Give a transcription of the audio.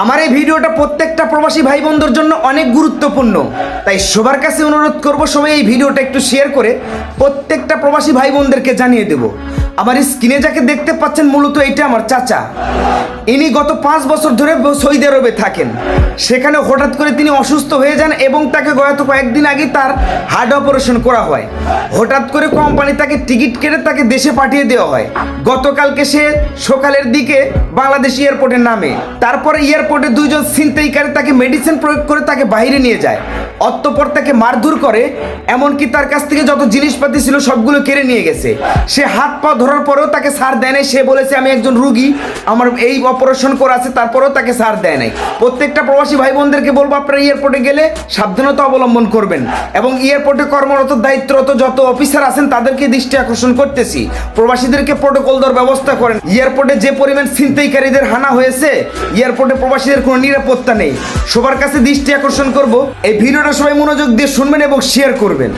আমার এই ভিডিওটা প্রত্যেকটা প্রবাসী ভাই বোনদের জন্য অনেক গুরুত্বপূর্ণ, তাই সবার কাছে অনুরোধ করব সবাই এই ভিডিওটা একটু শেয়ার করে প্রত্যেকটা প্রবাসী ভাই বোনদেরকে জানিয়ে দেব। আমার স্ক্রিনে যাকে দেখতে পাচ্ছেন মূলত এটা আমার চাচা। ইনি গত 5 বছর ধরে সৌদি আরবে থাকেন। সেখানে হঠাৎ করে তিনি অসুস্থ হয়ে যান এবং তাকে গত কয়েকদিন আগে তার হার্ট অপারেশন করা হয়। হঠাৎ করে কোম্পানি তাকে টিকিট কেটে তাকে দেশে পাঠিয়ে দেওয়া হয়। গতকালকে সে সকালের দিকে বাংলাদেশ এয়ারপোর্টে নামে। তারপরে এয়ারপোর্টে দুইজন ছিনতাইকারী তাকে মেডিসিন প্রয়োগ করে তাকে বাইরে নিয়ে যায়। অতঃপর তাকে মারধর করে, এমনকি তার কাছ থেকে যত জিনিসপাতি ছিল সবগুলো কেড়ে নিয়ে গেছে। সে হাত পা ধরার পরেও তাকে ছাড় দেয় নাই। সে বলেছে আমি একজন রুগী, আমার এই অপারেশন করা আছে, তারপরেও তাকে ছাড় দেয় নাই। প্রত্যেকটা প্রবাসী ভাই বোনদেরকে বলবো আপনারা এয়ারপোর্টে গেলে সাবধানতা অবলম্বন করবেন এবং এয়ারপোর্টে কর্মরত দায়িত্বরত যত অফিসার আছেন তাদেরকে দৃষ্টি আকর্ষণ করতেছি, প্রবাসীদেরকে প্রোটোকল দেওয়ার ব্যবস্থা করেন। এয়ারপোর্টে যে পরিমাণ ছিনতাইকারীদের হানা হয়েছে, এয়ারপোর্টে প্রবাসীদের কোনো নিরাপত্তা নেই। সবার কাছে দৃষ্টি আকর্ষণ করব, এই ভিডিওটা সবাই মনোযোগ দিয়ে শুনবেন এবং শেয়ার করবেন।